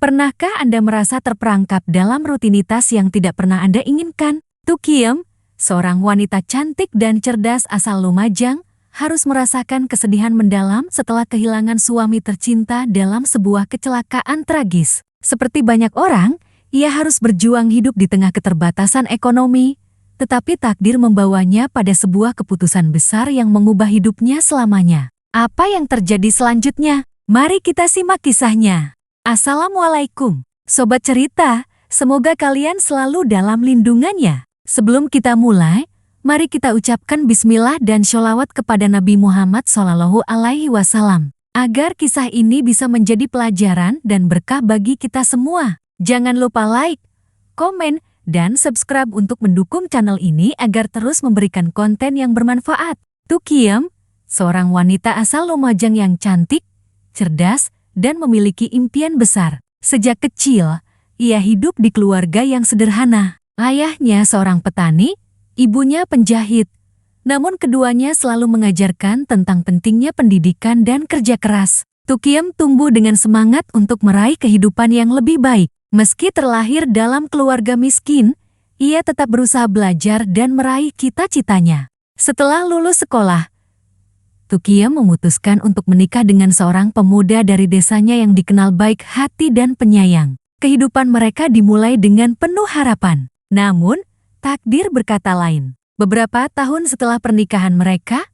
Pernahkah Anda merasa terperangkap dalam rutinitas yang tidak pernah Anda inginkan? Tukiem, seorang wanita cantik dan cerdas asal Lumajang, harus merasakan kesedihan mendalam setelah kehilangan suami tercinta dalam sebuah kecelakaan tragis. Seperti banyak orang, ia harus berjuang hidup di tengah keterbatasan ekonomi, tetapi takdir membawanya pada sebuah keputusan besar yang mengubah hidupnya selamanya. Apa yang terjadi selanjutnya? Mari kita simak kisahnya. Assalamualaikum, Sobat Cerita, semoga kalian selalu dalam lindungannya. Sebelum kita mulai, mari kita ucapkan bismillah dan sholawat kepada Nabi Muhammad SAW, agar kisah ini bisa menjadi pelajaran dan berkah bagi kita semua. Jangan lupa like, komen, dan subscribe untuk mendukung channel ini agar terus memberikan konten yang bermanfaat. Tukiem, seorang wanita asal Lumajang yang cantik, cerdas, dan memiliki impian besar. Sejak kecil, ia hidup di keluarga yang sederhana. Ayahnya seorang petani, ibunya penjahit. Namun keduanya selalu mengajarkan tentang pentingnya pendidikan dan kerja keras. Tukiem tumbuh dengan semangat untuk meraih kehidupan yang lebih baik. Meski terlahir dalam keluarga miskin, ia tetap berusaha belajar dan meraih cita-citanya. Setelah lulus sekolah, Tukiem memutuskan untuk menikah dengan seorang pemuda dari desanya yang dikenal baik hati dan penyayang. Kehidupan mereka dimulai dengan penuh harapan. Namun, takdir berkata lain. Beberapa tahun setelah pernikahan mereka,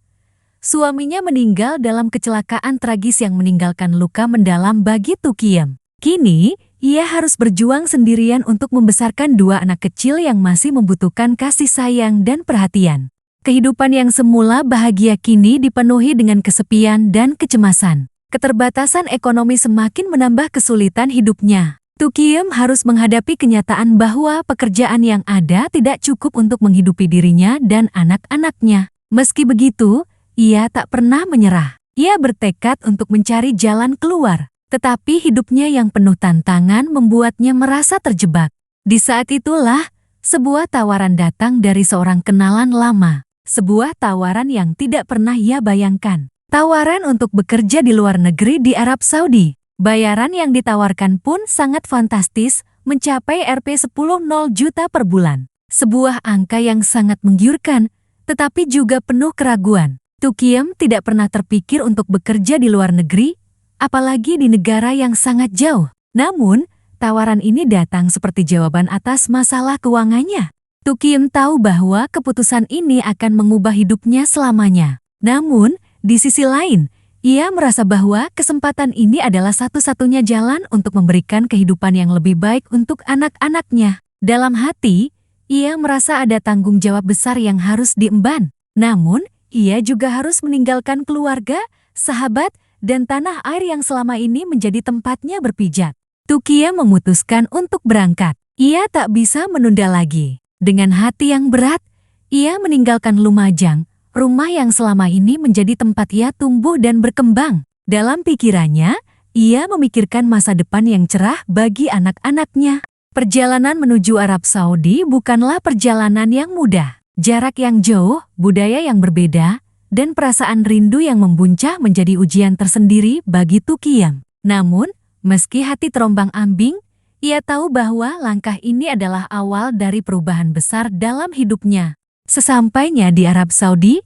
suaminya meninggal dalam kecelakaan tragis yang meninggalkan luka mendalam bagi Tukiem. Kini, ia harus berjuang sendirian untuk membesarkan dua anak kecil yang masih membutuhkan kasih sayang dan perhatian. Kehidupan yang semula bahagia kini dipenuhi dengan kesepian dan kecemasan. Keterbatasan ekonomi semakin menambah kesulitan hidupnya. Tukiem harus menghadapi kenyataan bahwa pekerjaan yang ada tidak cukup untuk menghidupi dirinya dan anak-anaknya. Meski begitu, ia tak pernah menyerah. Ia bertekad untuk mencari jalan keluar. Tetapi hidupnya yang penuh tantangan membuatnya merasa terjebak. Di saat itulah, sebuah tawaran datang dari seorang kenalan lama. Sebuah tawaran yang tidak pernah ia bayangkan. Tawaran untuk bekerja di luar negeri di Arab Saudi. Bayaran yang ditawarkan pun sangat fantastis, mencapai Rp10 juta per bulan. Sebuah angka yang sangat menggiurkan, tetapi juga penuh keraguan. Tukiem tidak pernah terpikir untuk bekerja di luar negeri, apalagi di negara yang sangat jauh. Namun, tawaran ini datang seperti jawaban atas masalah keuangannya. Tukiem tahu bahwa keputusan ini akan mengubah hidupnya selamanya. Namun, di sisi lain, ia merasa bahwa kesempatan ini adalah satu-satunya jalan untuk memberikan kehidupan yang lebih baik untuk anak-anaknya. Dalam hati, ia merasa ada tanggung jawab besar yang harus diemban. Namun, ia juga harus meninggalkan keluarga, sahabat, dan tanah air yang selama ini menjadi tempatnya berpijak. Tukiem memutuskan untuk berangkat. Ia tak bisa menunda lagi. Dengan hati yang berat, ia meninggalkan Lumajang, rumah yang selama ini menjadi tempat ia tumbuh dan berkembang. Dalam pikirannya, ia memikirkan masa depan yang cerah bagi anak-anaknya. Perjalanan menuju Arab Saudi bukanlah perjalanan yang mudah. Jarak yang jauh, budaya yang berbeda, dan perasaan rindu yang membuncah menjadi ujian tersendiri bagi Tukiem. Namun, meski hati terombang-ambing, ia tahu bahwa langkah ini adalah awal dari perubahan besar dalam hidupnya. Sesampainya di Arab Saudi,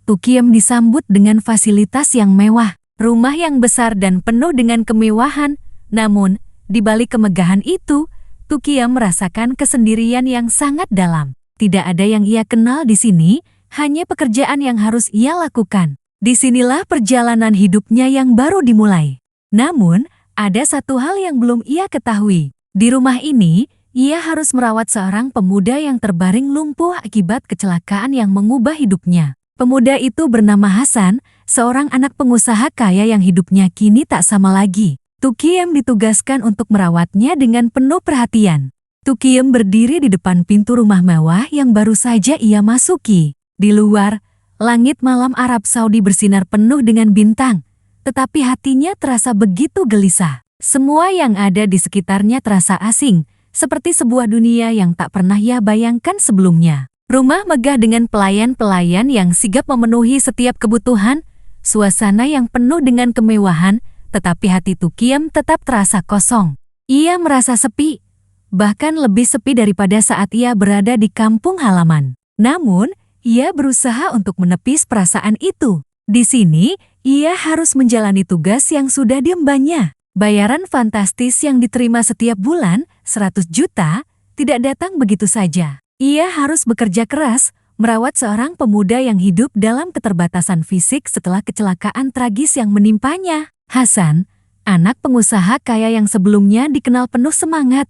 Tukiem disambut dengan fasilitas yang mewah, rumah yang besar dan penuh dengan kemewahan. Namun, di balik kemegahan itu, Tukiem merasakan kesendirian yang sangat dalam. Tidak ada yang ia kenal di sini, hanya pekerjaan yang harus ia lakukan. Disinilah perjalanan hidupnya yang baru dimulai. Namun, ada satu hal yang belum ia ketahui. Di rumah ini, ia harus merawat seorang pemuda yang terbaring lumpuh akibat kecelakaan yang mengubah hidupnya. Pemuda itu bernama Hasan, seorang anak pengusaha kaya yang hidupnya kini tak sama lagi. Tukiem ditugaskan untuk merawatnya dengan penuh perhatian. Tukiem berdiri di depan pintu rumah mewah yang baru saja ia masuki. Di luar, langit malam Arab Saudi bersinar penuh dengan bintang. Tetapi hatinya terasa begitu gelisah. Semua yang ada di sekitarnya terasa asing, seperti sebuah dunia yang tak pernah ia bayangkan sebelumnya. Rumah megah dengan pelayan-pelayan yang sigap memenuhi setiap kebutuhan, suasana yang penuh dengan kemewahan, tetapi hati Tukiem tetap terasa kosong. Ia merasa sepi, bahkan lebih sepi daripada saat ia berada di kampung halaman. Namun, ia berusaha untuk menepis perasaan itu. Di sini, ia harus menjalani tugas yang sudah diembannya. Bayaran fantastis yang diterima setiap bulan, 100 juta, tidak datang begitu saja. Ia harus bekerja keras, merawat seorang pemuda yang hidup dalam keterbatasan fisik setelah kecelakaan tragis yang menimpanya. Hasan, anak pengusaha kaya yang sebelumnya dikenal penuh semangat,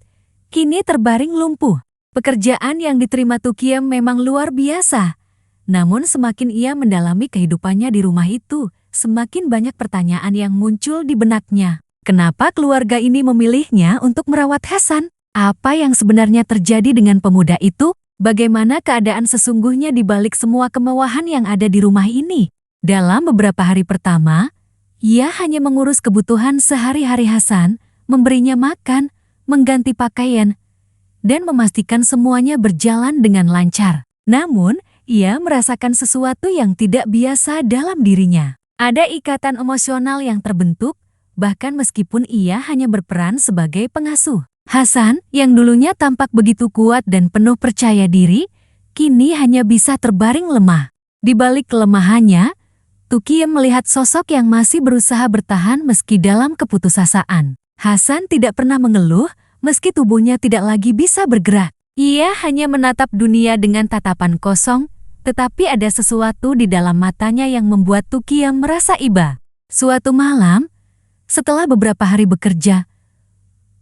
kini terbaring lumpuh. Pekerjaan yang diterima Tukiem memang luar biasa. Namun semakin ia mendalami kehidupannya di rumah itu, semakin banyak pertanyaan yang muncul di benaknya. Kenapa keluarga ini memilihnya untuk merawat Hasan? Apa yang sebenarnya terjadi dengan pemuda itu? Bagaimana keadaan sesungguhnya di balik semua kemewahan yang ada di rumah ini? Dalam beberapa hari pertama, ia hanya mengurus kebutuhan sehari-hari Hasan, memberinya makan, mengganti pakaian, dan memastikan semuanya berjalan dengan lancar. Namun, ia merasakan sesuatu yang tidak biasa dalam dirinya. Ada ikatan emosional yang terbentuk, bahkan meskipun ia hanya berperan sebagai pengasuh. Hasan, yang dulunya tampak begitu kuat dan penuh percaya diri, kini hanya bisa terbaring lemah. Di balik kelemahannya, Tukiem melihat sosok yang masih berusaha bertahan meski dalam keputusasaan. Hasan tidak pernah mengeluh, meski tubuhnya tidak lagi bisa bergerak. Ia hanya menatap dunia dengan tatapan kosong, tetapi ada sesuatu di dalam matanya yang membuat Tukiem merasa iba. Suatu malam, setelah beberapa hari bekerja,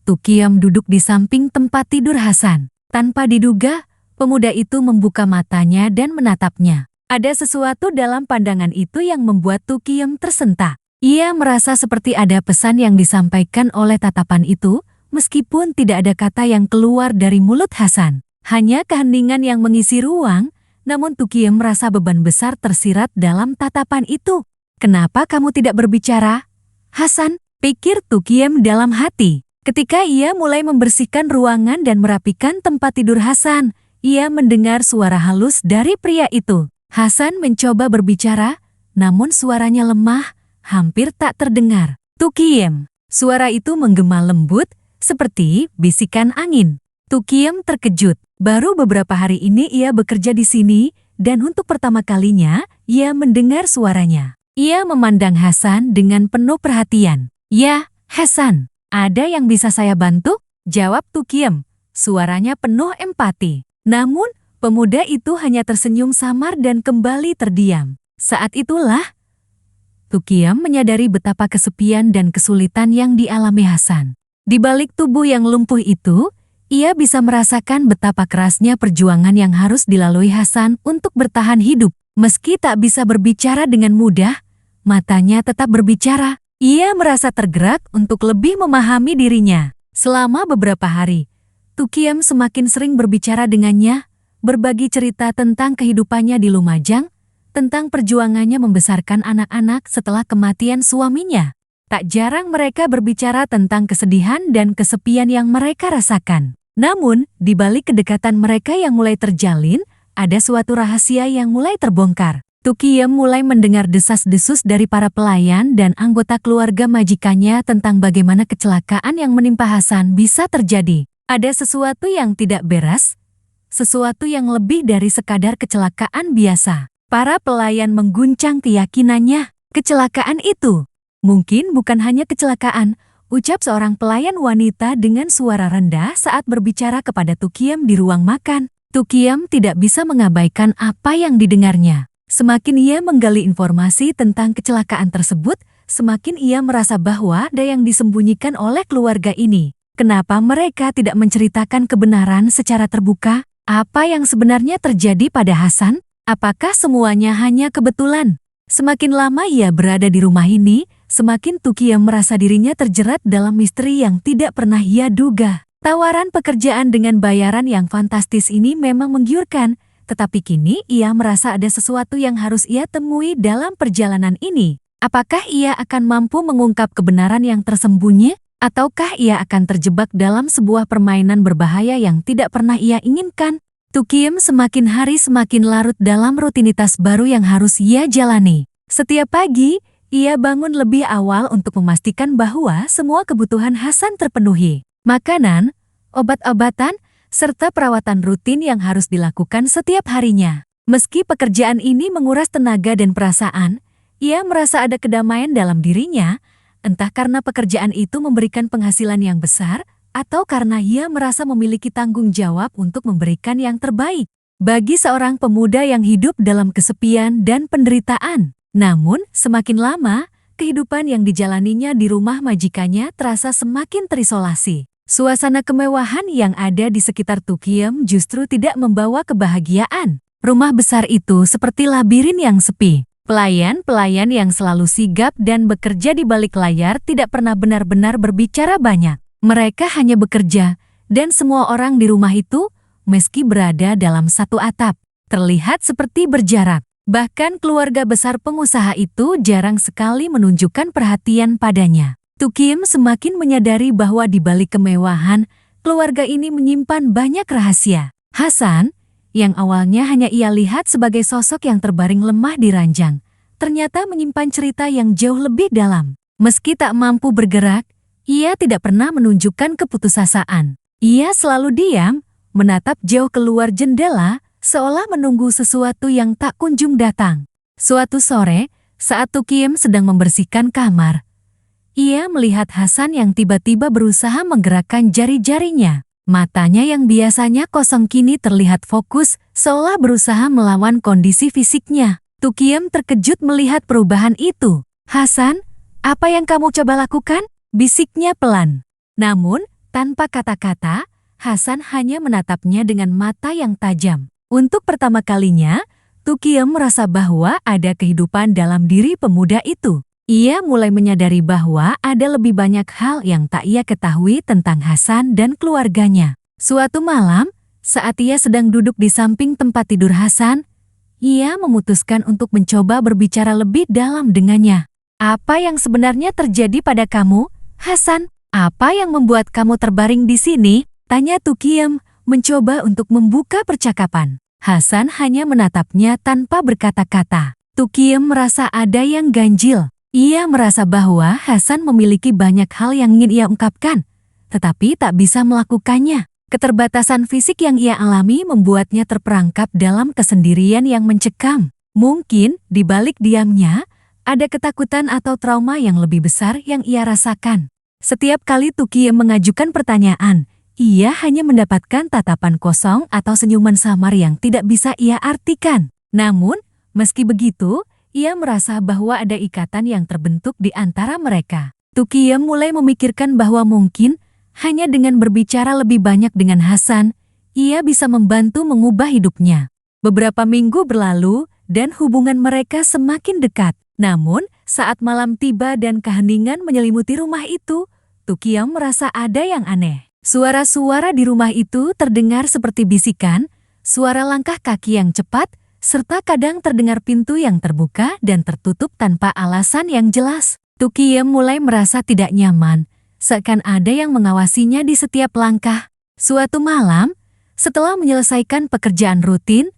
Tukiem duduk di samping tempat tidur Hasan. Tanpa diduga, pemuda itu membuka matanya dan menatapnya. Ada sesuatu dalam pandangan itu yang membuat Tukiem tersentak. Ia merasa seperti ada pesan yang disampaikan oleh tatapan itu, meskipun tidak ada kata yang keluar dari mulut Hasan. Hanya keheningan yang mengisi ruang, namun Tukiem merasa beban besar tersirat dalam tatapan itu. "Kenapa kamu tidak berbicara, Hasan?" pikir Tukiem dalam hati. Ketika ia mulai membersihkan ruangan dan merapikan tempat tidur Hasan, ia mendengar suara halus dari pria itu. Hasan mencoba berbicara, namun suaranya lemah, hampir tak terdengar. "Tukiem." Suara itu menggema lembut, seperti bisikan angin. Tukiem terkejut. Baru beberapa hari ini ia bekerja di sini, dan untuk pertama kalinya, ia mendengar suaranya. Ia memandang Hasan dengan penuh perhatian. "Ya, Hasan. Ada yang bisa saya bantu?" jawab Tukiem. Suaranya penuh empati. Namun, pemuda itu hanya tersenyum samar dan kembali terdiam. Saat itulah, Tukiem menyadari betapa kesepian dan kesulitan yang dialami Hasan. Di balik tubuh yang lumpuh itu, ia bisa merasakan betapa kerasnya perjuangan yang harus dilalui Hasan untuk bertahan hidup. Meski tak bisa berbicara dengan mudah, matanya tetap berbicara. Ia merasa tergerak untuk lebih memahami dirinya. Selama beberapa hari, Tukiem semakin sering berbicara dengannya, berbagi cerita tentang kehidupannya di Lumajang, tentang perjuangannya membesarkan anak-anak setelah kematian suaminya. Tak jarang mereka berbicara tentang kesedihan dan kesepian yang mereka rasakan. Namun, di balik kedekatan mereka yang mulai terjalin, ada suatu rahasia yang mulai terbongkar. Tukiem mulai mendengar desas-desus dari para pelayan dan anggota keluarga majikannya tentang bagaimana kecelakaan yang menimpa Hasan bisa terjadi. Ada sesuatu yang tidak beres, sesuatu yang lebih dari sekadar kecelakaan biasa. Para pelayan mengguncang keyakinannya. Kecelakaan itu mungkin bukan hanya kecelakaan, ucap seorang pelayan wanita dengan suara rendah saat berbicara kepada Tukiem di ruang makan. Tukiem tidak bisa mengabaikan apa yang didengarnya. Semakin ia menggali informasi tentang kecelakaan tersebut, semakin ia merasa bahwa ada yang disembunyikan oleh keluarga ini. Kenapa mereka tidak menceritakan kebenaran secara terbuka? Apa yang sebenarnya terjadi pada Hasan? Apakah semuanya hanya kebetulan? Semakin lama ia berada di rumah ini, semakin Tukiem merasa dirinya terjerat dalam misteri yang tidak pernah ia duga. Tawaran pekerjaan dengan bayaran yang fantastis ini memang menggiurkan, tetapi kini ia merasa ada sesuatu yang harus ia temui dalam perjalanan ini. Apakah ia akan mampu mengungkap kebenaran yang tersembunyi? Ataukah ia akan terjebak dalam sebuah permainan berbahaya yang tidak pernah ia inginkan? Tukiem semakin hari semakin larut dalam rutinitas baru yang harus ia jalani. Setiap pagi, ia bangun lebih awal untuk memastikan bahwa semua kebutuhan Hasan terpenuhi. makanan, obat-obatan, serta perawatan rutin yang harus dilakukan setiap harinya. Meski pekerjaan ini menguras tenaga dan perasaan, ia merasa ada kedamaian dalam dirinya, entah karena pekerjaan itu memberikan penghasilan yang besar, atau karena ia merasa memiliki tanggung jawab untuk memberikan yang terbaik bagi seorang pemuda yang hidup dalam kesepian dan penderitaan. Namun, semakin lama, kehidupan yang dijalaninya di rumah majikannya terasa semakin terisolasi. Suasana kemewahan yang ada di sekitar Tukiem justru tidak membawa kebahagiaan. Rumah besar itu seperti labirin yang sepi. Pelayan-pelayan yang selalu sigap dan bekerja di balik layar tidak pernah benar-benar berbicara banyak. Mereka hanya bekerja, dan semua orang di rumah itu, meski berada dalam satu atap, terlihat seperti berjarak. Bahkan keluarga besar pengusaha itu jarang sekali menunjukkan perhatian padanya. Tukiem semakin menyadari bahwa di balik kemewahan, keluarga ini menyimpan banyak rahasia. Hasan, yang awalnya hanya ia lihat sebagai sosok yang terbaring lemah di ranjang, ternyata menyimpan cerita yang jauh lebih dalam. Meski tak mampu bergerak, ia tidak pernah menunjukkan keputusasaan. Ia selalu diam, menatap jauh keluar jendela, seolah menunggu sesuatu yang tak kunjung datang. Suatu sore, saat Tukiem sedang membersihkan kamar, ia melihat Hasan yang tiba-tiba berusaha menggerakkan jari-jarinya. Matanya yang biasanya kosong kini terlihat fokus, seolah berusaha melawan kondisi fisiknya. Tukiem terkejut melihat perubahan itu. "Hasan, apa yang kamu coba lakukan?" bisiknya pelan. Namun, tanpa kata-kata, Hasan hanya menatapnya dengan mata yang tajam. Untuk pertama kalinya, Tukiem merasa bahwa ada kehidupan dalam diri pemuda itu. Ia mulai menyadari bahwa ada lebih banyak hal yang tak ia ketahui tentang Hasan dan keluarganya. Suatu malam, saat ia sedang duduk di samping tempat tidur Hasan, ia memutuskan untuk mencoba berbicara lebih dalam dengannya. "Apa yang sebenarnya terjadi pada kamu, Hasan? Apa yang membuat kamu terbaring di sini?" tanya Tukiem, mencoba untuk membuka percakapan. Hasan hanya menatapnya tanpa berkata-kata. Tukiem merasa ada yang ganjil. Ia merasa bahwa Hasan memiliki banyak hal yang ingin ia ungkapkan, tetapi tak bisa melakukannya. Keterbatasan fisik yang ia alami membuatnya terperangkap dalam kesendirian yang mencekam. Mungkin di balik diamnya, ada ketakutan atau trauma yang lebih besar yang ia rasakan. Setiap kali Tukiem mengajukan pertanyaan, ia hanya mendapatkan tatapan kosong atau senyuman samar yang tidak bisa ia artikan. Namun, meski begitu, ia merasa bahwa ada ikatan yang terbentuk di antara mereka. Tukiem mulai memikirkan bahwa mungkin, hanya dengan berbicara lebih banyak dengan Hasan, ia bisa membantu mengubah hidupnya. Beberapa minggu berlalu, dan hubungan mereka semakin dekat. Namun, saat malam tiba dan keheningan menyelimuti rumah itu, Tukiem merasa ada yang aneh. Suara-suara di rumah itu terdengar seperti bisikan, suara langkah kaki yang cepat, serta kadang terdengar pintu yang terbuka dan tertutup tanpa alasan yang jelas. Tukiem mulai merasa tidak nyaman, seakan ada yang mengawasinya di setiap langkah. Suatu malam, setelah menyelesaikan pekerjaan rutin,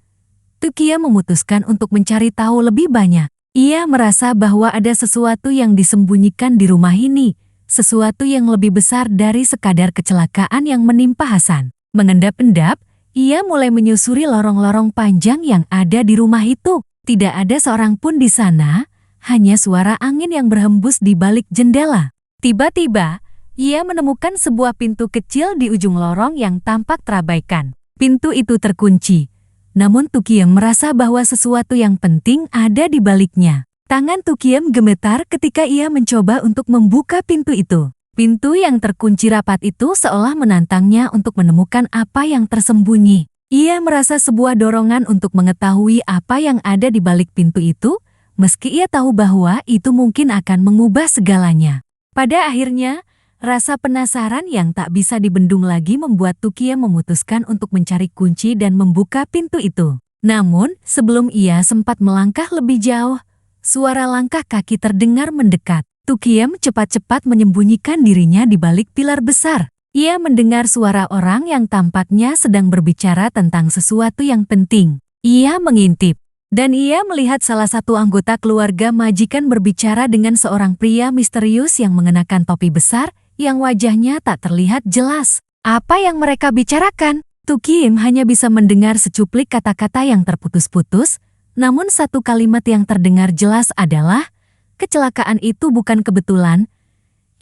Tukiem memutuskan untuk mencari tahu lebih banyak. Ia merasa bahwa ada sesuatu yang disembunyikan di rumah ini, sesuatu yang lebih besar dari sekadar kecelakaan yang menimpa Hasan. Mengendap-endap, ia mulai menyusuri lorong-lorong panjang yang ada di rumah itu. Tidak ada seorang pun di sana, hanya suara angin yang berhembus di balik jendela. Tiba-tiba, ia menemukan sebuah pintu kecil di ujung lorong yang tampak terabaikan. Pintu itu terkunci, namun Tukiem merasa bahwa sesuatu yang penting ada di baliknya. Tangan Tukiem gemetar ketika ia mencoba untuk membuka pintu itu. Pintu yang terkunci rapat itu seolah menantangnya untuk menemukan apa yang tersembunyi. Ia merasa sebuah dorongan untuk mengetahui apa yang ada di balik pintu itu, meski ia tahu bahwa itu mungkin akan mengubah segalanya. Pada akhirnya, rasa penasaran yang tak bisa dibendung lagi membuat Tukiem memutuskan untuk mencari kunci dan membuka pintu itu. Namun, sebelum ia sempat melangkah lebih jauh, suara langkah kaki terdengar mendekat. Tukiem cepat-cepat menyembunyikan dirinya di balik pilar besar. Ia mendengar suara orang yang tampaknya sedang berbicara tentang sesuatu yang penting. Ia mengintip, dan ia melihat salah satu anggota keluarga majikan berbicara dengan seorang pria misterius yang mengenakan topi besar yang wajahnya tak terlihat jelas. Apa yang mereka bicarakan? Tukiem hanya bisa mendengar secuplik kata-kata yang terputus-putus, namun satu kalimat yang terdengar jelas adalah, kecelakaan itu bukan kebetulan,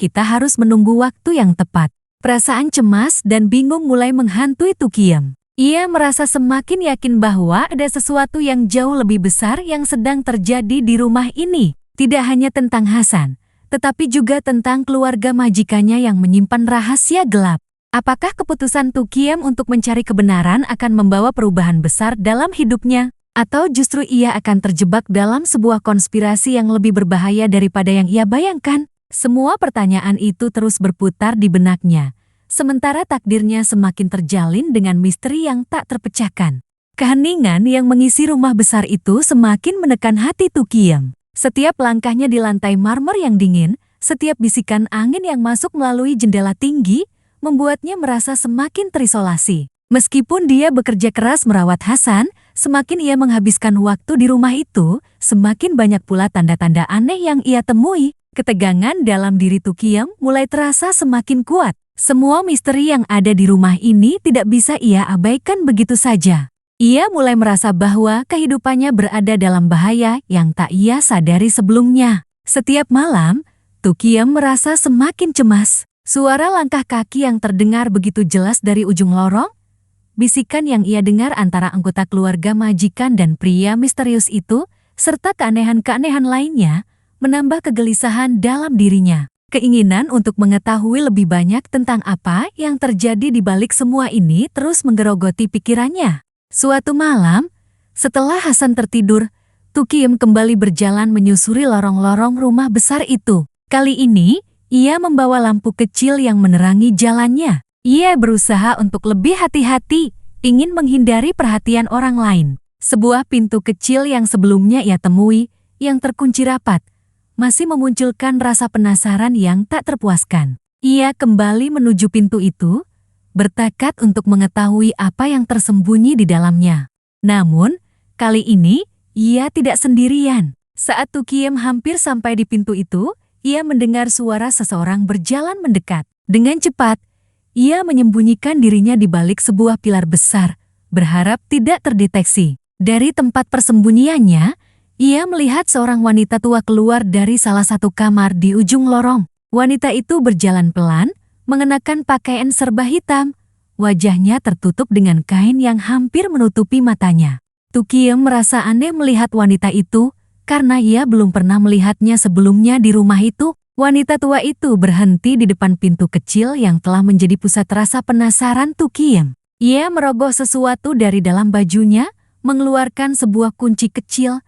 kita harus menunggu waktu yang tepat. Perasaan cemas dan bingung mulai menghantui Tukiem. Ia merasa semakin yakin bahwa ada sesuatu yang jauh lebih besar yang sedang terjadi di rumah ini. Tidak hanya tentang Hasan, tetapi juga tentang keluarga majikannya yang menyimpan rahasia gelap. Apakah keputusan Tukiem untuk mencari kebenaran akan membawa perubahan besar dalam hidupnya? Atau justru ia akan terjebak dalam sebuah konspirasi yang lebih berbahaya daripada yang ia bayangkan? Semua pertanyaan itu terus berputar di benaknya. Sementara takdirnya semakin terjalin dengan misteri yang tak terpecahkan. Keheningan yang mengisi rumah besar itu semakin menekan hati Tukiem. Setiap langkahnya di lantai marmer yang dingin, setiap bisikan angin yang masuk melalui jendela tinggi, membuatnya merasa semakin terisolasi. Meskipun dia bekerja keras merawat Hasan, semakin ia menghabiskan waktu di rumah itu, semakin banyak pula tanda-tanda aneh yang ia temui. Ketegangan dalam diri Tukiem mulai terasa semakin kuat. Semua misteri yang ada di rumah ini tidak bisa ia abaikan begitu saja. Ia mulai merasa bahwa kehidupannya berada dalam bahaya yang tak ia sadari sebelumnya. Setiap malam, Tukiem merasa semakin cemas. Suara langkah kaki yang terdengar begitu jelas dari ujung lorong, bisikan yang ia dengar antara anggota keluarga majikan dan pria misterius itu, serta keanehan-keanehan lainnya, menambah kegelisahan dalam dirinya. Keinginan untuk mengetahui lebih banyak tentang apa yang terjadi di balik semua ini terus menggerogoti pikirannya. Suatu malam, setelah Hasan tertidur, Tukiem kembali berjalan menyusuri lorong-lorong rumah besar itu. Kali ini, ia membawa lampu kecil yang menerangi jalannya. Ia berusaha untuk lebih hati-hati, ingin menghindari perhatian orang lain. Sebuah pintu kecil yang sebelumnya ia temui, yang terkunci rapat, masih memunculkan rasa penasaran yang tak terpuaskan. Ia kembali menuju pintu itu, bertekad untuk mengetahui apa yang tersembunyi di dalamnya. Namun, kali ini, ia tidak sendirian. Saat Tukiem hampir sampai di pintu itu, ia mendengar suara seseorang berjalan mendekat. Dengan cepat, ia menyembunyikan dirinya di balik sebuah pilar besar, berharap tidak terdeteksi. Dari tempat persembunyiannya, ia melihat seorang wanita tua keluar dari salah satu kamar di ujung lorong. Wanita itu berjalan pelan, mengenakan pakaian serba hitam. Wajahnya tertutup dengan kain yang hampir menutupi matanya. Tukiem merasa aneh melihat wanita itu, karena ia belum pernah melihatnya sebelumnya di rumah itu. Wanita tua itu berhenti di depan pintu kecil yang telah menjadi pusat rasa penasaran Tukiem. Ia merogoh sesuatu dari dalam bajunya, mengeluarkan sebuah kunci kecil,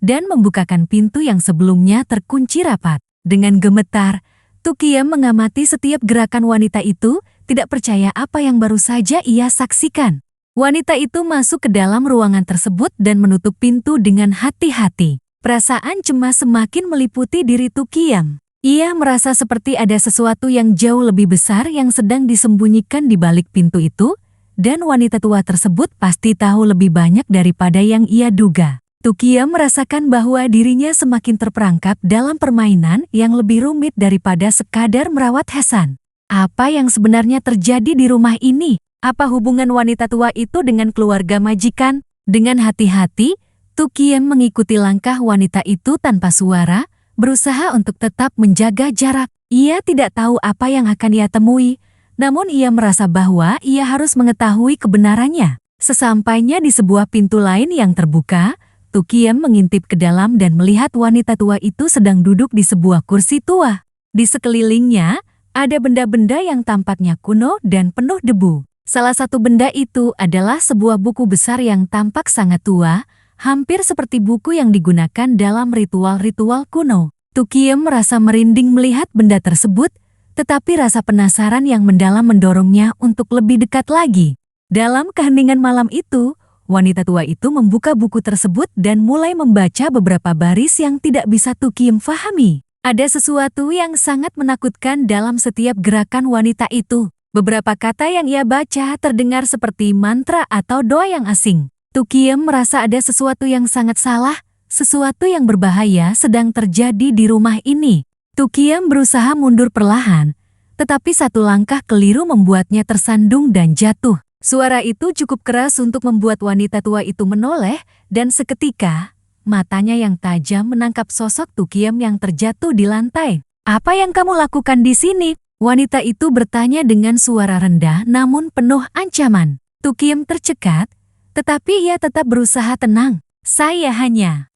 dan membukakan pintu yang sebelumnya terkunci rapat. Dengan gemetar, Tukiem mengamati setiap gerakan wanita itu, tidak percaya apa yang baru saja ia saksikan. Wanita itu masuk ke dalam ruangan tersebut dan menutup pintu dengan hati-hati. Perasaan cemas semakin meliputi diri Tukiem. Ia merasa seperti ada sesuatu yang jauh lebih besar yang sedang disembunyikan di balik pintu itu, dan wanita tua tersebut pasti tahu lebih banyak daripada yang ia duga. Tukiem merasakan bahwa dirinya semakin terperangkap dalam permainan yang lebih rumit daripada sekadar merawat Hasan. Apa yang sebenarnya terjadi di rumah ini? Apa hubungan wanita tua itu dengan keluarga majikan? Dengan hati-hati, Tukiem mengikuti langkah wanita itu tanpa suara, berusaha untuk tetap menjaga jarak. Ia tidak tahu apa yang akan ia temui, namun ia merasa bahwa ia harus mengetahui kebenarannya. Sesampainya di sebuah pintu lain yang terbuka, Tukiem mengintip ke dalam dan melihat wanita tua itu sedang duduk di sebuah kursi tua. Di sekelilingnya, ada benda-benda yang tampaknya kuno dan penuh debu. Salah satu benda itu adalah sebuah buku besar yang tampak sangat tua, hampir seperti buku yang digunakan dalam ritual-ritual kuno. Tukiem merasa merinding melihat benda tersebut, tetapi rasa penasaran yang mendalam mendorongnya untuk lebih dekat lagi. Dalam keheningan malam itu, wanita tua itu membuka buku tersebut dan mulai membaca beberapa baris yang tidak bisa Tukiem fahami. Ada sesuatu yang sangat menakutkan dalam setiap gerakan wanita itu. Beberapa kata yang ia baca terdengar seperti mantra atau doa yang asing. Tukiem merasa ada sesuatu yang sangat salah, sesuatu yang berbahaya sedang terjadi di rumah ini. Tukiem berusaha mundur perlahan, tetapi satu langkah keliru membuatnya tersandung dan jatuh. Suara itu cukup keras untuk membuat wanita tua itu menoleh, dan seketika, matanya yang tajam menangkap sosok Tukiem yang terjatuh di lantai. "Apa yang kamu lakukan di sini?" Wanita itu bertanya dengan suara rendah namun penuh ancaman. Tukiem tercekat, tetapi ia tetap berusaha tenang. Saya hanya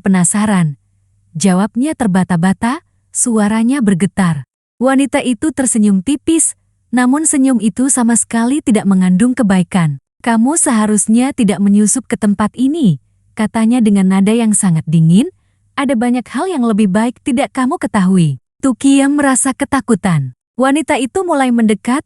penasaran." Jawabnya terbata-bata, suaranya bergetar. Wanita itu tersenyum tipis, namun senyum itu sama sekali tidak mengandung kebaikan. "Kamu seharusnya tidak menyusup ke tempat ini," katanya dengan nada yang sangat dingin. "Ada banyak hal yang lebih baik tidak kamu ketahui." Tukiem merasa ketakutan. Wanita itu mulai mendekat,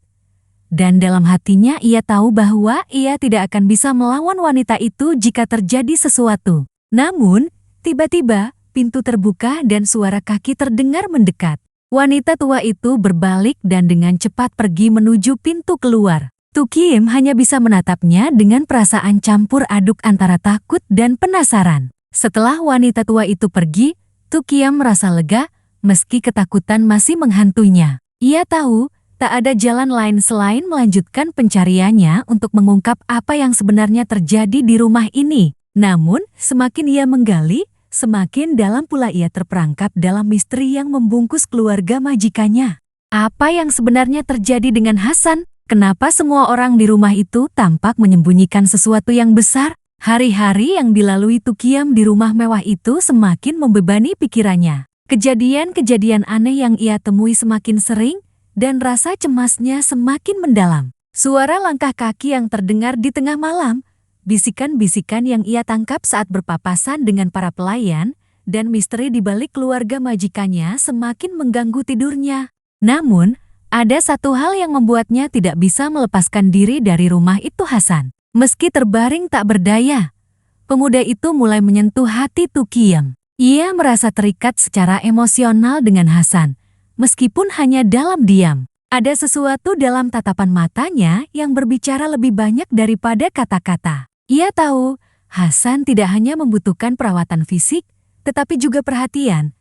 dan dalam hatinya ia tahu bahwa ia tidak akan bisa melawan wanita itu jika terjadi sesuatu. Namun, tiba-tiba pintu terbuka dan suara kaki terdengar mendekat. Wanita tua itu berbalik dan dengan cepat pergi menuju pintu keluar. Tukiem hanya bisa menatapnya dengan perasaan campur aduk antara takut dan penasaran. Setelah wanita tua itu pergi, Tukiem merasa lega, meski ketakutan masih menghantuinya. Ia tahu tak ada jalan lain selain melanjutkan pencariannya untuk mengungkap apa yang sebenarnya terjadi di rumah ini. Namun, semakin ia menggali, semakin dalam pula ia terperangkap dalam misteri yang membungkus keluarga majikannya. Apa yang sebenarnya terjadi dengan Hasan? Kenapa semua orang di rumah itu tampak menyembunyikan sesuatu yang besar? Hari-hari yang dilalui Tukiem di rumah mewah itu semakin membebani pikirannya. Kejadian-kejadian aneh yang ia temui semakin sering, dan rasa cemasnya semakin mendalam. Suara langkah kaki yang terdengar di tengah malam, bisikan-bisikan yang ia tangkap saat berpapasan dengan para pelayan, dan misteri di balik keluarga majikannya semakin mengganggu tidurnya. Namun, ada satu hal yang membuatnya tidak bisa melepaskan diri dari rumah itu Hasan. Meski terbaring tak berdaya, pemuda itu mulai menyentuh hati Tukiem. Ia merasa terikat secara emosional dengan Hasan, meskipun hanya dalam diam. Ada sesuatu dalam tatapan matanya yang berbicara lebih banyak daripada kata-kata. Ia tahu Hasan tidak hanya membutuhkan perawatan fisik, tetapi juga perhatian,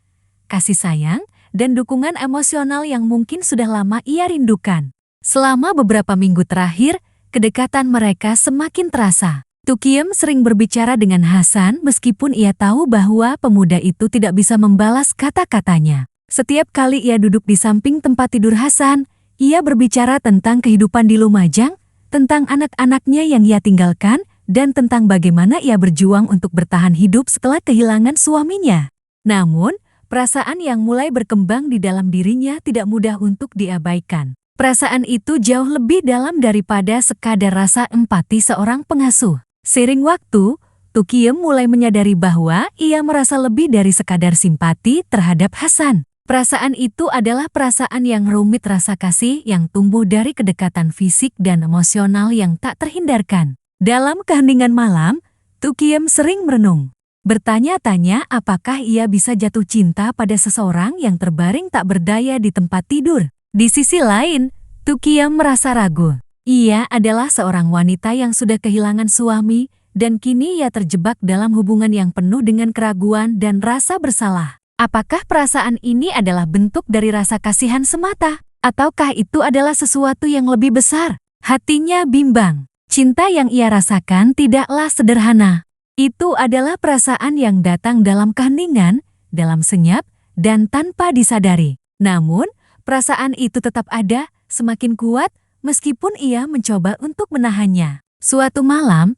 kasih sayang, dan dukungan emosional yang mungkin sudah lama ia rindukan. Selama beberapa minggu terakhir, kedekatan mereka semakin terasa. Tukiem sering berbicara dengan Hasan meskipun ia tahu bahwa pemuda itu tidak bisa membalas kata-katanya. Setiap kali ia duduk di samping tempat tidur Hasan, ia berbicara tentang kehidupan di Lumajang, tentang anak-anaknya yang ia tinggalkan, dan tentang bagaimana ia berjuang untuk bertahan hidup setelah kehilangan suaminya. Namun, perasaan yang mulai berkembang di dalam dirinya tidak mudah untuk diabaikan. Perasaan itu jauh lebih dalam daripada sekadar rasa empati seorang pengasuh. Seiring waktu, Tukiem mulai menyadari bahwa ia merasa lebih dari sekadar simpati terhadap Hasan. Perasaan itu adalah perasaan yang rumit, rasa kasih yang tumbuh dari kedekatan fisik dan emosional yang tak terhindarkan. Dalam keheningan malam, Tukiem sering merenung. Bertanya-tanya apakah ia bisa jatuh cinta pada seseorang yang terbaring tak berdaya di tempat tidur. Di sisi lain, Tukiem merasa ragu. Ia adalah seorang wanita yang sudah kehilangan suami, dan kini ia terjebak dalam hubungan yang penuh dengan keraguan dan rasa bersalah. Apakah perasaan ini adalah bentuk dari rasa kasihan semata? Ataukah itu adalah sesuatu yang lebih besar? Hatinya bimbang. Cinta yang ia rasakan tidaklah sederhana. Itu adalah perasaan yang datang dalam keheningan, dalam senyap, dan tanpa disadari. Namun, perasaan itu tetap ada, semakin kuat, meskipun ia mencoba untuk menahannya. Suatu malam,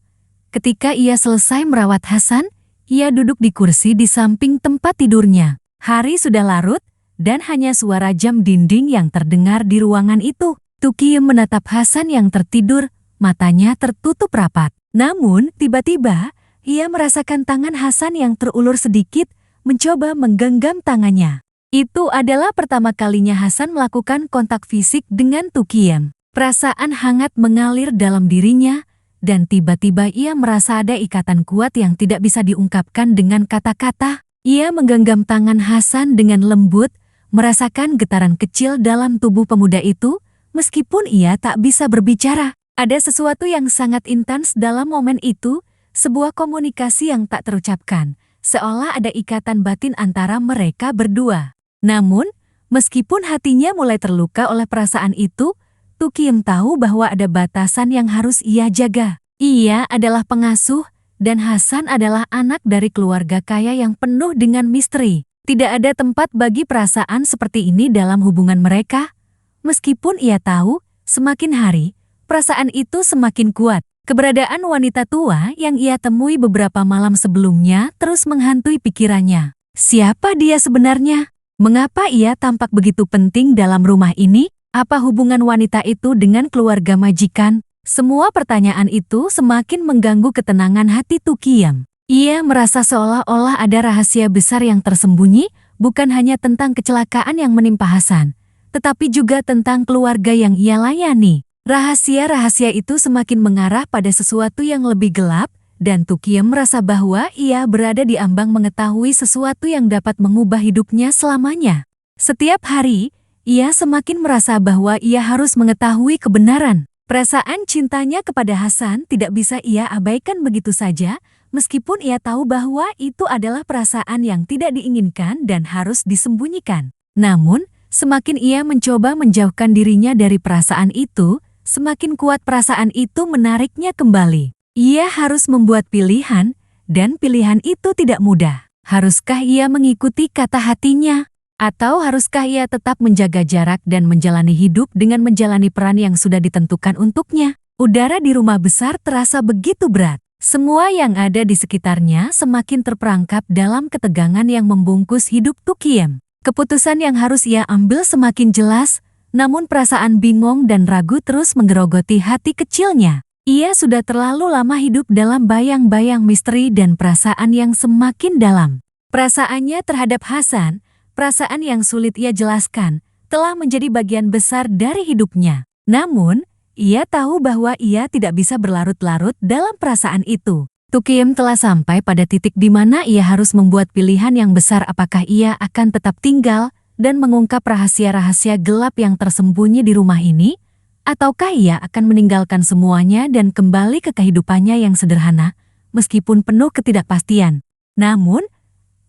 ketika ia selesai merawat Hasan, ia duduk di kursi di samping tempat tidurnya. Hari sudah larut, dan hanya suara jam dinding yang terdengar di ruangan itu. Tukiem menatap Hasan yang tertidur, matanya tertutup rapat. Namun, tiba-tiba, ia merasakan tangan Hasan yang terulur sedikit, mencoba menggenggam tangannya. Itu adalah pertama kalinya Hasan melakukan kontak fisik dengan Tukiem. Perasaan hangat mengalir dalam dirinya, dan tiba-tiba ia merasa ada ikatan kuat yang tidak bisa diungkapkan dengan kata-kata. Ia menggenggam tangan Hasan dengan lembut, merasakan getaran kecil dalam tubuh pemuda itu, meskipun ia tak bisa berbicara. Ada sesuatu yang sangat intens dalam momen itu, sebuah komunikasi yang tak terucapkan, seolah ada ikatan batin antara mereka berdua. Namun, Meskipun hatinya mulai terluka oleh perasaan itu, Tukiem tahu bahwa ada batasan yang harus ia jaga. Ia adalah pengasuh, dan Hasan adalah anak dari keluarga kaya yang penuh dengan misteri. Tidak ada tempat bagi perasaan seperti ini dalam hubungan mereka. Meskipun ia tahu, semakin hari, perasaan itu semakin kuat. Keberadaan wanita tua yang ia temui beberapa malam sebelumnya terus menghantui pikirannya. Siapa dia sebenarnya? Mengapa ia tampak begitu penting dalam rumah ini? Apa hubungan wanita itu dengan keluarga majikan? Semua pertanyaan itu semakin mengganggu ketenangan hati Tukiem. Ia merasa seolah-olah ada rahasia besar yang tersembunyi, bukan hanya tentang kecelakaan yang menimpa Hasan, tetapi juga tentang keluarga yang ia layani. Rahasia-rahasia itu semakin mengarah pada sesuatu yang lebih gelap, dan Tukiem merasa bahwa ia berada di ambang mengetahui sesuatu yang dapat mengubah hidupnya selamanya. Setiap hari, ia semakin merasa bahwa ia harus mengetahui kebenaran. Perasaan cintanya kepada Hasan tidak bisa ia abaikan begitu saja, meskipun ia tahu bahwa itu adalah perasaan yang tidak diinginkan dan harus disembunyikan. Namun, semakin ia mencoba menjauhkan dirinya dari perasaan itu, semakin kuat perasaan itu menariknya kembali. Ia harus membuat pilihan, dan pilihan itu tidak mudah. Haruskah ia mengikuti kata hatinya? Atau haruskah ia tetap menjaga jarak dan menjalani hidup dengan menjalani peran yang sudah ditentukan untuknya? Udara di rumah besar terasa begitu berat. Semua yang ada di sekitarnya semakin terperangkap dalam ketegangan yang membungkus hidup Tukiem. Keputusan yang harus ia ambil semakin jelas, namun perasaan bingung dan ragu terus menggerogoti hati kecilnya. Ia sudah terlalu lama hidup dalam bayang-bayang misteri dan perasaan yang semakin dalam. Perasaannya terhadap Hasan, perasaan yang sulit ia jelaskan, telah menjadi bagian besar dari hidupnya. Namun, ia tahu bahwa ia tidak bisa berlarut-larut dalam perasaan itu. Tukiem telah sampai pada titik di mana ia harus membuat pilihan yang besar, apakah ia akan tetap tinggal dan mengungkap rahasia-rahasia gelap yang tersembunyi di rumah ini, ataukah ia akan meninggalkan semuanya dan kembali ke kehidupannya yang sederhana, meskipun penuh ketidakpastian. Namun,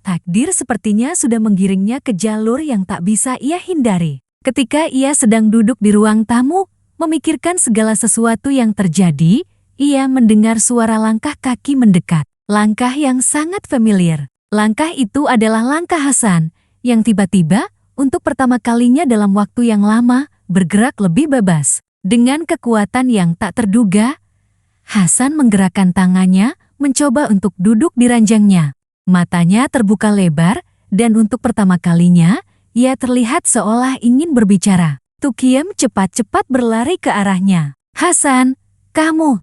takdir sepertinya sudah menggiringnya ke jalur yang tak bisa ia hindari. Ketika ia sedang duduk di ruang tamu, memikirkan segala sesuatu yang terjadi, ia mendengar suara langkah kaki mendekat. Langkah yang sangat familiar. Langkah itu adalah langkah Hasan, yang tiba-tiba, untuk pertama kalinya dalam waktu yang lama, bergerak lebih bebas. Dengan kekuatan yang tak terduga, Hasan menggerakkan tangannya, mencoba untuk duduk di ranjangnya. Matanya terbuka lebar, dan untuk pertama kalinya, ia terlihat seolah ingin berbicara. Tukiem cepat-cepat berlari ke arahnya. "Hasan, kamu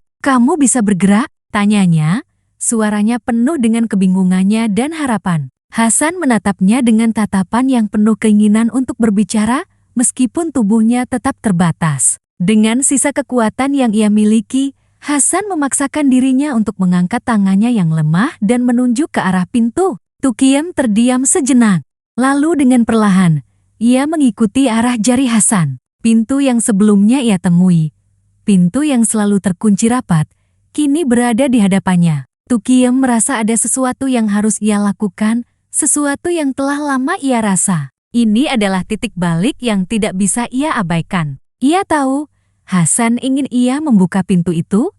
bisa bergerak?" tanyanya. Suaranya penuh dengan kebingungannya dan harapan. Hasan menatapnya dengan tatapan yang penuh keinginan untuk berbicara, meskipun tubuhnya tetap terbatas. Dengan sisa kekuatan yang ia miliki, Hasan memaksakan dirinya untuk mengangkat tangannya yang lemah dan menunjuk ke arah pintu. Tukiem terdiam sejenak. Lalu dengan perlahan, ia mengikuti arah jari Hasan. Pintu yang sebelumnya ia temui, pintu yang selalu terkunci rapat, kini berada di hadapannya. Tukiem merasa ada sesuatu yang harus ia lakukan, sesuatu yang telah lama ia rasa. Ini adalah titik balik yang tidak bisa ia abaikan. Ia tahu, Hasan ingin ia membuka pintu itu,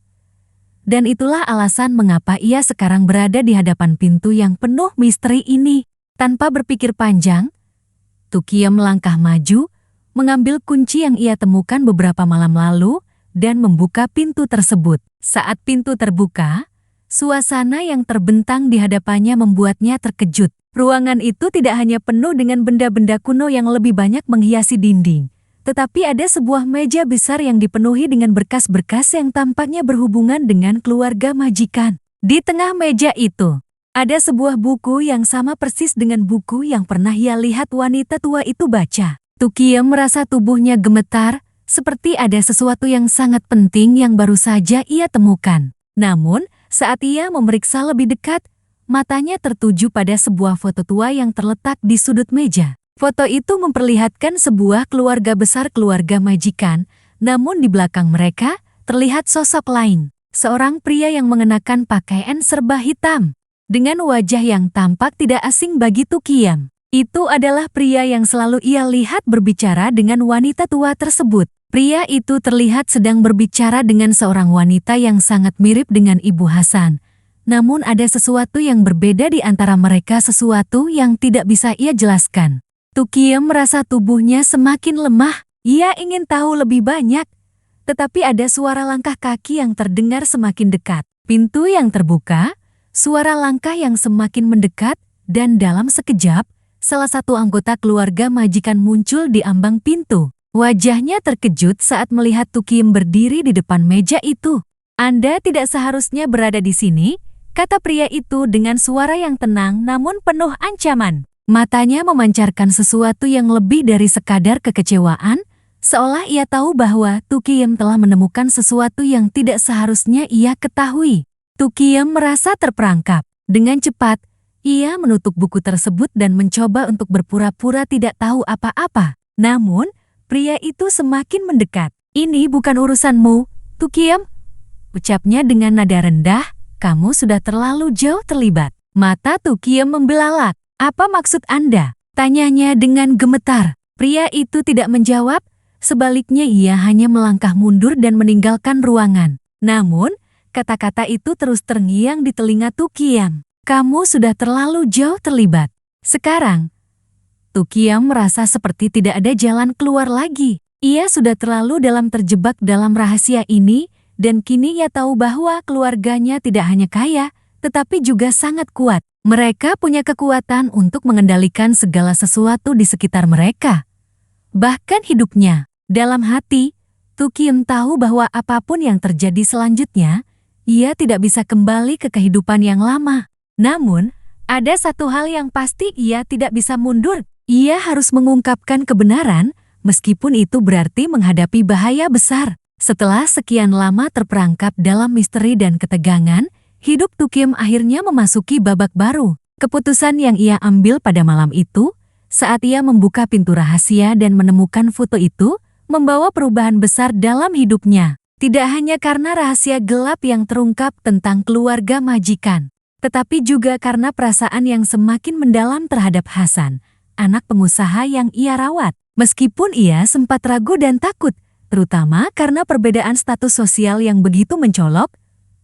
dan itulah alasan mengapa ia sekarang berada di hadapan pintu yang penuh misteri ini. Tanpa berpikir panjang, Tukiem melangkah maju, mengambil kunci yang ia temukan beberapa malam lalu, dan membuka pintu tersebut. Saat pintu terbuka, suasana yang terbentang di hadapannya membuatnya terkejut. Ruangan itu tidak hanya penuh dengan benda-benda kuno yang lebih banyak menghiasi dinding, tetapi ada sebuah meja besar yang dipenuhi dengan berkas-berkas yang tampaknya berhubungan dengan keluarga majikan. Di tengah meja itu, ada sebuah buku yang sama persis dengan buku yang pernah ia lihat wanita tua itu baca. Tukiem merasa tubuhnya gemetar, seperti ada sesuatu yang sangat penting yang baru saja ia temukan. Namun, saat ia memeriksa lebih dekat, matanya tertuju pada sebuah foto tua yang terletak di sudut meja. Foto itu memperlihatkan sebuah keluarga besar, keluarga majikan, namun di belakang mereka terlihat sosok lain. Seorang pria yang mengenakan pakaian serba hitam, dengan wajah yang tampak tidak asing bagi Tukiem. Itu adalah pria yang selalu ia lihat berbicara dengan wanita tua tersebut. Pria itu terlihat sedang berbicara dengan seorang wanita yang sangat mirip dengan Ibu Hasan. Namun ada sesuatu yang berbeda di antara mereka, sesuatu yang tidak bisa ia jelaskan. Tukiem merasa tubuhnya semakin lemah. Ia ingin tahu lebih banyak. Tetapi ada suara langkah kaki yang terdengar semakin dekat. Pintu yang terbuka, suara langkah yang semakin mendekat, dan dalam sekejap, salah satu anggota keluarga majikan muncul di ambang pintu. Wajahnya terkejut saat melihat Tukiem berdiri di depan meja itu. "Anda tidak seharusnya berada di sini," kata pria itu dengan suara yang tenang namun penuh ancaman. Matanya memancarkan sesuatu yang lebih dari sekadar kekecewaan, seolah ia tahu bahwa Tukiem telah menemukan sesuatu yang tidak seharusnya ia ketahui. Tukiem merasa terperangkap. Dengan cepat, ia menutup buku tersebut dan mencoba untuk berpura-pura tidak tahu apa-apa. Namun, pria itu semakin mendekat. "Ini bukan urusanmu, Tukiem," ucapnya dengan nada rendah. "Kamu sudah terlalu jauh terlibat." Mata Tukiem membelalak. "Apa maksud Anda?" tanyanya dengan gemetar. Pria itu tidak menjawab, sebaliknya ia hanya melangkah mundur dan meninggalkan ruangan. Namun, kata-kata itu terus terngiang di telinga Tukiem. "Kamu sudah terlalu jauh terlibat." Sekarang, Tukiem merasa seperti tidak ada jalan keluar lagi. Ia sudah terlalu terjebak dalam rahasia ini, dan kini ia tahu bahwa keluarganya tidak hanya kaya, tetapi juga sangat kuat. Mereka punya kekuatan untuk mengendalikan segala sesuatu di sekitar mereka. Bahkan hidupnya. Dalam hati, Tukiem tahu bahwa apapun yang terjadi selanjutnya, ia tidak bisa kembali ke kehidupan yang lama. Namun, ada satu hal yang pasti, ia tidak bisa mundur. Ia harus mengungkapkan kebenaran, meskipun itu berarti menghadapi bahaya besar. Setelah sekian lama terperangkap dalam misteri dan ketegangan, hidup Tukiem akhirnya memasuki babak baru. Keputusan yang ia ambil pada malam itu, saat ia membuka pintu rahasia dan menemukan foto itu, membawa perubahan besar dalam hidupnya. Tidak hanya karena rahasia gelap yang terungkap tentang keluarga majikan, tetapi juga karena perasaan yang semakin mendalam terhadap Hasan, anak pengusaha yang ia rawat. Meskipun ia sempat ragu dan takut, terutama karena perbedaan status sosial yang begitu mencolok,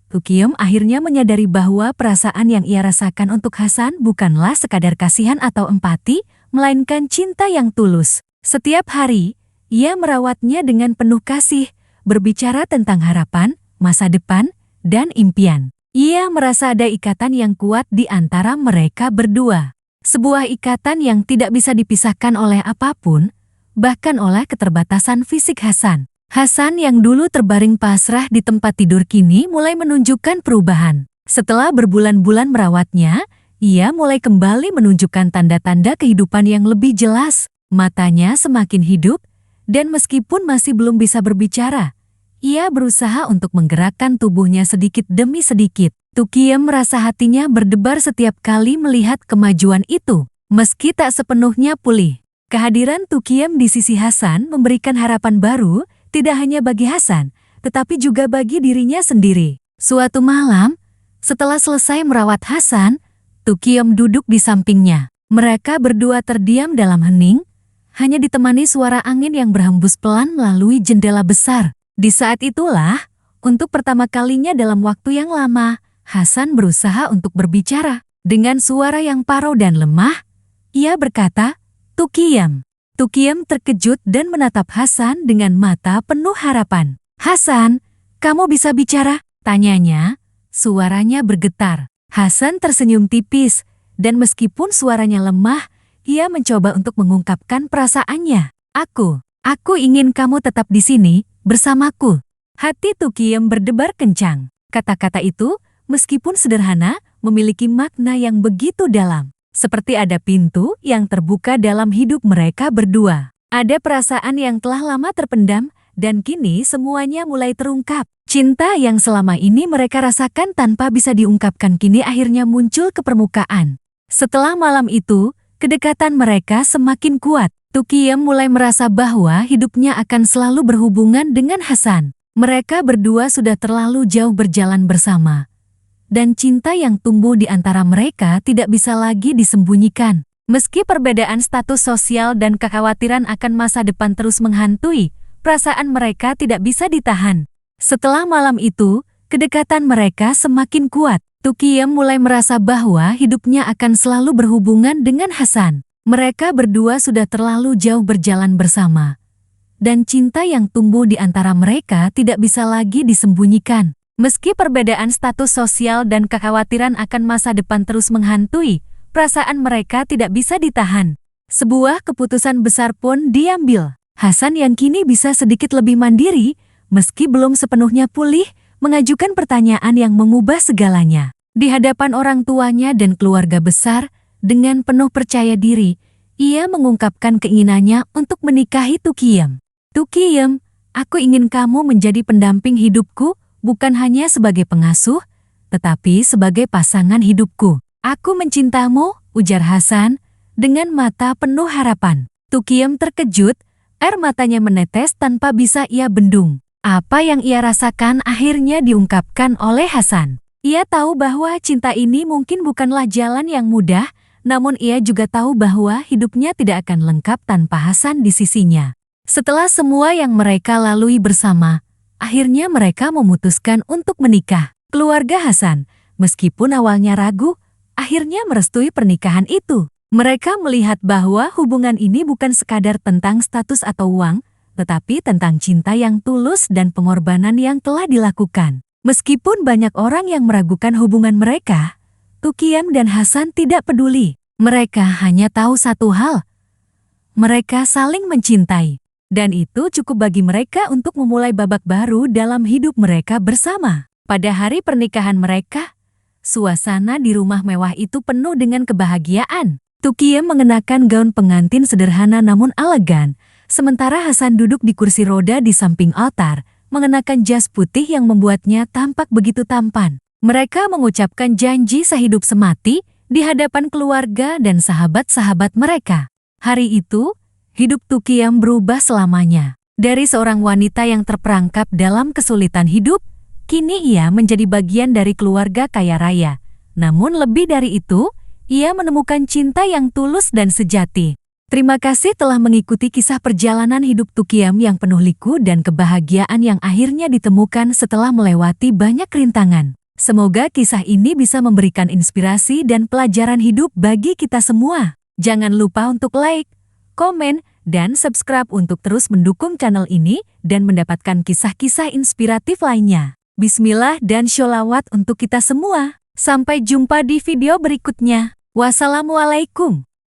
Tukiem akhirnya menyadari bahwa perasaan yang ia rasakan untuk Hasan bukanlah sekadar kasihan atau empati, melainkan cinta yang tulus. Setiap hari, ia merawatnya dengan penuh kasih, berbicara tentang harapan, masa depan, dan impian. Ia merasa ada ikatan yang kuat di antara mereka berdua. Sebuah ikatan yang tidak bisa dipisahkan oleh apapun, bahkan oleh keterbatasan fisik Hasan. Hasan yang dulu terbaring pasrah di tempat tidur kini mulai menunjukkan perubahan. Setelah berbulan-bulan merawatnya, ia mulai kembali menunjukkan tanda-tanda kehidupan yang lebih jelas. Matanya semakin hidup, dan meskipun masih belum bisa berbicara, ia berusaha untuk menggerakkan tubuhnya sedikit demi sedikit. Tukiem merasa hatinya berdebar setiap kali melihat kemajuan itu. Meski tak sepenuhnya pulih, kehadiran Tukiem di sisi Hasan memberikan harapan baru, tidak hanya bagi Hasan, tetapi juga bagi dirinya sendiri. Suatu malam, setelah selesai merawat Hasan, Tukiem duduk di sampingnya. Mereka berdua terdiam dalam hening, hanya ditemani suara angin yang berhembus pelan melalui jendela besar. Di saat itulah, untuk pertama kalinya dalam waktu yang lama, Hasan berusaha untuk berbicara. Dengan suara yang parau dan lemah, ia berkata, "Tukiem." Tukiem terkejut dan menatap Hasan dengan mata penuh harapan. "Hasan, kamu bisa bicara?" tanyanya. Suaranya bergetar. Hasan tersenyum tipis, dan meskipun suaranya lemah, ia mencoba untuk mengungkapkan perasaannya. Aku ingin kamu tetap di sini, bersamaku." Hati Tukiem berdebar kencang. Kata-kata itu, meskipun sederhana, memiliki makna yang begitu dalam. Seperti ada pintu yang terbuka dalam hidup mereka berdua. Ada perasaan yang telah lama terpendam, dan kini semuanya mulai terungkap. Cinta yang selama ini mereka rasakan tanpa bisa diungkapkan kini akhirnya muncul ke permukaan. Setelah malam itu, kedekatan mereka semakin kuat. Tukiem mulai merasa bahwa hidupnya akan selalu berhubungan dengan Hasan. Mereka berdua sudah terlalu jauh berjalan bersama. Dan cinta yang tumbuh di antara mereka tidak bisa lagi disembunyikan. Meski perbedaan status sosial dan kekhawatiran akan masa depan terus menghantui, perasaan mereka tidak bisa ditahan. Setelah malam itu, kedekatan mereka semakin kuat. Tukiem mulai merasa bahwa hidupnya akan selalu berhubungan dengan Hasan. Mereka berdua sudah terlalu jauh berjalan bersama. Dan cinta yang tumbuh di antara mereka tidak bisa lagi disembunyikan. Meski perbedaan status sosial dan kekhawatiran akan masa depan terus menghantui, perasaan mereka tidak bisa ditahan. Sebuah keputusan besar pun diambil. Hasan yang kini bisa sedikit lebih mandiri, meski belum sepenuhnya pulih, mengajukan pertanyaan yang mengubah segalanya. Di hadapan orang tuanya dan keluarga besar, dengan penuh percaya diri, ia mengungkapkan keinginannya untuk menikahi Tukiem. Tukiem, aku ingin kamu menjadi pendamping hidupku, bukan hanya sebagai pengasuh, tetapi sebagai pasangan hidupku. Aku mencintamu, ujar Hasan, dengan mata penuh harapan. Tukiem terkejut, air matanya menetes tanpa bisa ia bendung. Apa yang ia rasakan akhirnya diungkapkan oleh Hasan. Ia tahu bahwa cinta ini mungkin bukanlah jalan yang mudah, namun ia juga tahu bahwa hidupnya tidak akan lengkap tanpa Hasan di sisinya. Setelah semua yang mereka lalui bersama, akhirnya mereka memutuskan untuk menikah. Keluarga Hasan, meskipun awalnya ragu, akhirnya merestui pernikahan itu. Mereka melihat bahwa hubungan ini bukan sekadar tentang status atau uang, tetapi tentang cinta yang tulus dan pengorbanan yang telah dilakukan. Meskipun banyak orang yang meragukan hubungan mereka, Tukiem dan Hasan tidak peduli. Mereka hanya tahu satu hal. Mereka saling mencintai. Dan itu cukup bagi mereka untuk memulai babak baru dalam hidup mereka bersama. Pada hari pernikahan mereka, suasana di rumah mewah itu penuh dengan kebahagiaan. Tukiem mengenakan gaun pengantin sederhana namun elegan, sementara Hasan duduk di kursi roda di samping altar, mengenakan jas putih yang membuatnya tampak begitu tampan. Mereka mengucapkan janji sehidup semati di hadapan keluarga dan sahabat-sahabat mereka. Hari itu, hidup Tukiem berubah selamanya. Dari seorang wanita yang terperangkap dalam kesulitan hidup, kini ia menjadi bagian dari keluarga kaya raya. Namun lebih dari itu, ia menemukan cinta yang tulus dan sejati. Terima kasih telah mengikuti kisah perjalanan hidup Tukiem yang penuh liku dan kebahagiaan yang akhirnya ditemukan setelah melewati banyak rintangan. Semoga kisah ini bisa memberikan inspirasi dan pelajaran hidup bagi kita semua. Jangan lupa untuk like, komen, dan subscribe untuk terus mendukung channel ini dan mendapatkan kisah-kisah inspiratif lainnya. Bismillah dan sholawat untuk kita semua. Sampai jumpa di video berikutnya. Wassalamualaikum.